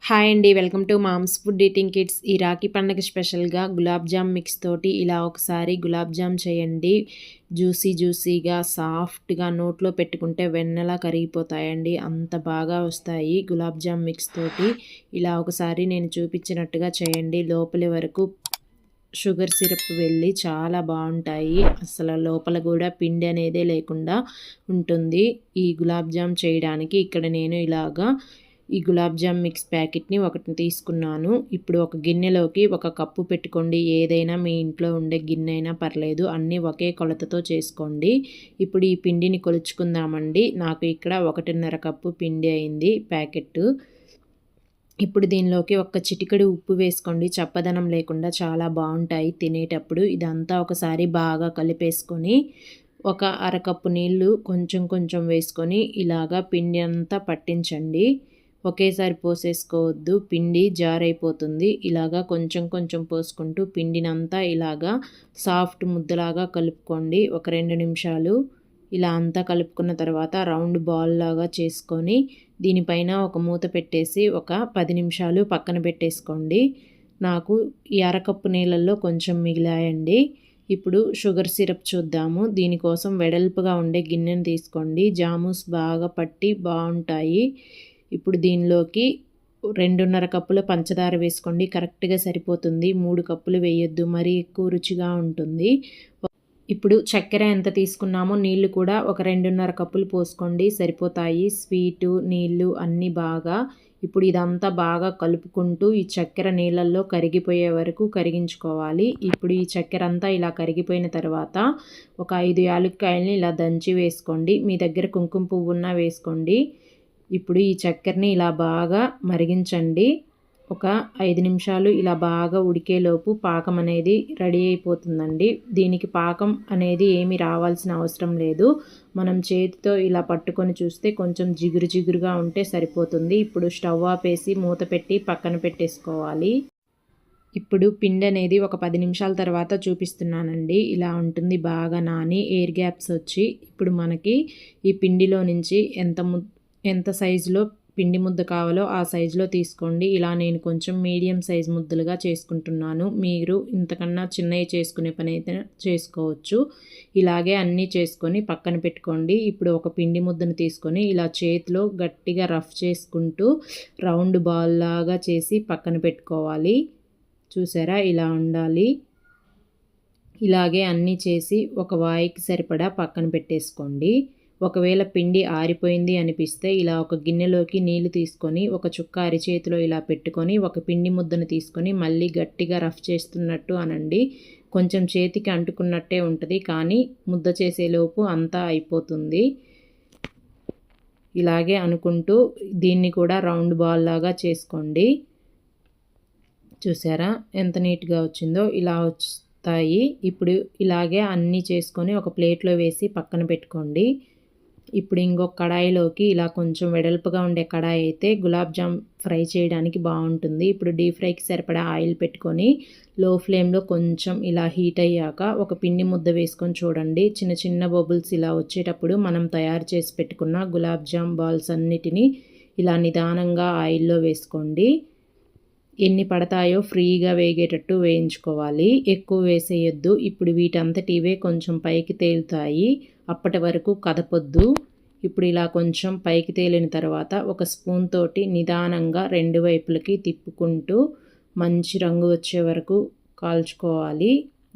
Hi అండి. Welcome to mom's food eating kids. ఈ రాఖీ పండగ స్పెషల్‌గా గులాబ్ జామ్ మిక్స్ తోటి ఇలా ఒకసారి గులాబ్ జామ్ చేయండి. జ్యూసీగా, సాఫ్ట్‌గా నోట్లో పెట్టుకుంటే వెన్నలా కరిగిపోతాయండి. అంత బాగా వస్తాయి గులాబ్ జామ్ మిక్స్ తోటి. ఇలా ఒకసారి నేను చూపించినట్టుగా చేయండి. లోపలి వరకు షుగర్ సిరప్ వెళ్ళి చాలా బావుంటాయి. అసలు లోపల గూడా పిండి అనేదే లేకుండా ఉంటుంది. ఈ గులాబ్ జామ్ చేయడానికి ఇక్కడ నేను ఇలాగా ఈ గులాబ్ జామ్ మిక్స్ ప్యాకెట్‌ని ఒకటిని తీసుకున్నాను. ఇప్పుడు ఒక గిన్నెలోకి ఒక కప్పు పెట్టుకోండి. ఏదైనా మీ ఇంట్లో ఉండే గిన్నె అయినా పర్లేదు. అన్నీ ఒకే కొలతతో చేసుకోండి. ఇప్పుడు ఈ పిండిని కొలుచుకుందామండి. నాకు ఇక్కడ 1.5 కప్పు పిండి అయింది ప్యాకెట్టు. ఇప్పుడు దీనిలోకి ఒక చిటికెడు ఉప్పు వేసుకోండి. చప్పదనం లేకుండా చాలా బావుంటాయి తినేటప్పుడు. ఇదంతా ఒకసారి బాగా కలిపేసుకొని ఒక అరకప్పు నీళ్ళు కొంచెం వేసుకొని ఇలాగా పిండి అంతా పట్టించండి. ఒకేసారి పోసేసుకోవద్దు, పిండి జారైపోతుంది. ఇలాగా కొంచెం పోసుకుంటూ పిండినంతా ఇలాగా సాఫ్ట్ ముద్దలాగా కలుపుకోండి. ఒక 2 నిమిషాలు ఇలా అంతా కలుపుకున్న తర్వాత రౌండ్ బాల్ లాగా చేసుకొని దీనిపైన ఒక మూత పెట్టేసి ఒక 10 నిమిషాలు పక్కన పెట్టేసుకోండి. నాకు ఈ అరకప్పు నీళ్ళల్లో కొంచెం మిగిలాయండి. ఇప్పుడు షుగర్ సిరప్ చూద్దాము. దీనికోసం వెడల్పుగా ఉండే గిన్నెను తీసుకోండి. జామూస్ బాగా పట్టి బావుంటాయి. ఇప్పుడు దీనిలోకి 2.5 కప్పుల పంచదార వేసుకోండి. కరెక్ట్‌గా సరిపోతుంది. 3 కప్పులు వేయొద్దు, మరీ ఎక్కువ రుచిగా ఉంటుంది. ఇప్పుడు చక్కెర ఎంత తీసుకున్నామో నీళ్ళు కూడా ఒక 2.5 కప్పులు పోసుకోండి, సరిపోతాయి. స్వీటు, నీళ్ళు అన్నీ బాగా. ఇప్పుడు ఇదంతా బాగా కలుపుకుంటూ ఈ చక్కెర నీళ్ళల్లో కరిగిపోయే వరకు కరిగించుకోవాలి. ఇప్పుడు ఈ చక్కెర అంతా ఇలా కరిగిపోయిన తర్వాత ఒక 5 యాలక్కాయలని ఇలా దంచి వేసుకోండి. మీ దగ్గర కుంకుమ పువ్వు ఉన్నా వేసుకోండి. ఇప్పుడు ఈ చక్కెరని ఇలా బాగా మరిగించండి. ఒక 5 నిమిషాలు ఇలా బాగా ఉడికేలోపు పాకం అనేది రెడీ అయిపోతుందండి. దీనికి పాకం అనేది ఏమీ రావాల్సిన అవసరం లేదు. మనం చేతితో ఇలా పట్టుకొని చూస్తే కొంచెం జిగురుగా ఉంటే సరిపోతుంది. ఇప్పుడు స్టవ్ ఆపేసి మూత పెట్టి పక్కన పెట్టేసుకోవాలి. ఇప్పుడు పిండి అనేది ఒక 10 నిమిషాల తర్వాత చూపిస్తున్నానండి. ఇలా ఉంటుంది బాగా నాని ఎయిర్ గ్యాప్స్ వచ్చి. ఇప్పుడు మనకి ఈ పిండిలో నుంచి ఎంత సైజులో పిండి ముద్ద కావాలో ఆ సైజులో తీసుకోండి. ఇలా నేను కొంచెం మీడియం సైజ్ ముద్దలుగా చేసుకుంటున్నాను. మీరు ఇంతకన్నా చిన్నవి చేసుకునే పని అయితే చేసుకోవచ్చు. ఇలాగే అన్నీ చేసుకొని పక్కన పెట్టుకోండి. ఇప్పుడు ఒక పిండి ముద్దను తీసుకొని ఇలా చేతిలో గట్టిగా రఫ్ చేసుకుంటూ రౌండ్ బాల్ లాగా చేసి పక్కన పెట్టుకోవాలి. చూసారా, ఇలా ఉండాలి. ఇలాగే అన్నీ చేసి ఒక వాయికి సరిపడా పక్కన పెట్టేసుకోండి. ఒకవేళ పిండి ఆరిపోయింది అనిపిస్తే ఇలా ఒక గిన్నెలోకి నీళ్లు తీసుకొని ఒక చుక్క అరిచేతిలో ఇలా పెట్టుకొని ఒక పిండి ముద్దను తీసుకొని మళ్ళీ గట్టిగా రఫ్ చేస్తున్నట్టు అనండి. కొంచెం చేతికి అంటుకున్నట్టే ఉంటుంది, కానీ ముద్ద చేసేలోపు అంతా అయిపోతుంది. ఇలాగే అనుకుంటూ దీన్ని కూడా రౌండ్ బాల్ లాగా చేసుకోండి. చూసారా ఎంత నీట్గా వచ్చిందో? ఇలా వస్తాయి. ఇప్పుడు ఇలాగే అన్నీ చేసుకొని ఒక ప్లేట్లో వేసి పక్కన పెట్టుకోండి. ఇప్పుడు ఇంకొక కడాయిలోకి ఇలా కొంచెం వెడల్పుగా ఉండే కడాయి అయితే గులాబ్ జామ్ ఫ్రై చేయడానికి బాగుంటుంది. ఇప్పుడు డీప్ ఫ్రైకి సరిపడా ఆయిల్ పెట్టుకొని లో ఫ్లేమ్లో కొంచెం ఇలా హీట్ అయ్యాక ఒక పిండి ముద్ద వేసుకొని చూడండి. చిన్న బబుల్స్ ఇలా వచ్చేటప్పుడు మనం తయారు చేసి పెట్టుకున్న గులాబ్ జామ్ బాల్స్ అన్నిటినీ ఇలా నిదానంగా ఆయిల్లో వేసుకోండి. ఎన్ని పడతాయో ఫ్రీగా వేగేటట్టు వేయించుకోవాలి. ఎక్కువ వేసేయొద్దు. ఇప్పుడు వీటంతటివే కొంచెం పైకి తేలుతాయి. అప్పటి వరకు కదపొద్దు. ఇప్పుడు ఇలా కొంచెం పైకి తేలిన తర్వాత ఒక స్పూన్ తోటి నిదానంగా 2 వైపులకి తిప్పుకుంటూ మంచి రంగు వచ్చే వరకు కాల్చుకోవాలి.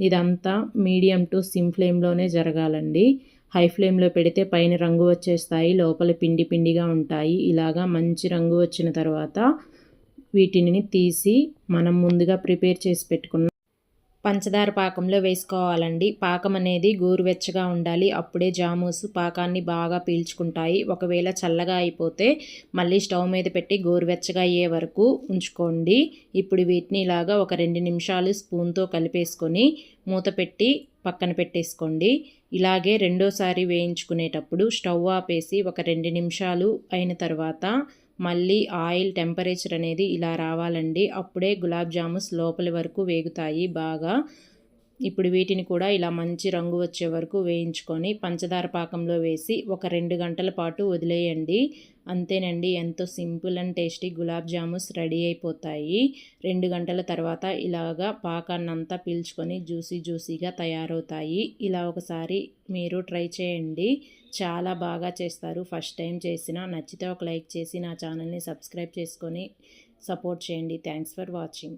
ఇదంతా మీడియం టు సిమ్ ఫ్లేమ్లోనే జరగాలండి. హై ఫ్లేమ్లో పెడితే పైన రంగు వచ్చేస్తాయి, లోపల పిండిగా ఉంటాయి. ఇలాగా మంచి రంగు వచ్చిన తర్వాత వీటిని తీసి మనం ముందుగా ప్రిపేర్ చేసి పెట్టుకున్న పంచదార పాకంలో వేసుకోవాలండి. పాకం అనేది గోరువెచ్చగా ఉండాలి. అప్పుడే జామూసు పాకాన్ని బాగా పీల్చుకుంటాయి. ఒకవేళ చల్లగా అయిపోతే మళ్ళీ స్టవ్ మీద పెట్టి గోరువెచ్చగా అయ్యే వరకు ఉంచుకోండి. ఇప్పుడు వీటిని ఇలాగా ఒక 2 నిమిషాలు స్పూన్తో కలిపేసుకొని మూత పెట్టి పక్కన పెట్టేసుకోండి. ఇలాగే రెండోసారి వేయించుకునేటప్పుడు స్టవ్ ఆపేసి ఒక 2 నిమిషాలు అయిన తర్వాత మళ్ళీ ఆయిల్ టెంపరేచర్ అనేది ఇలా రావాలండి. అప్పుడే గులాబ్ జామున్స్ లోపలి వరకు వేగుతాయి బాగా. ఇప్పుడు వీటిని కూడా ఇలా మంచి రంగు వచ్చే వరకు వేయించుకొని పంచదార పాకంలో వేసి ఒక 2 గంటల పాటు వదిలేయండి. అంతేనండి, ఎంతో simple and tasty gulab jamuns ready అయిపోతాయి. 2 గంటల తర్వాత ఇలాగా పాకాన్నంతా పీల్చుకొని జ్యూసీగా తయారవుతాయి. ఇలా ఒకసారి మీరు ట్రై చేయండి. చాలా బాగా చేస్తారు. ఫస్ట్ టైం చేసినా నచ్చితే ఒక లైక్ చేసి నా ఛానల్ని సబ్స్క్రైబ్ చేసుకొని సపోర్ట్ చేయండి. Thanks for watching.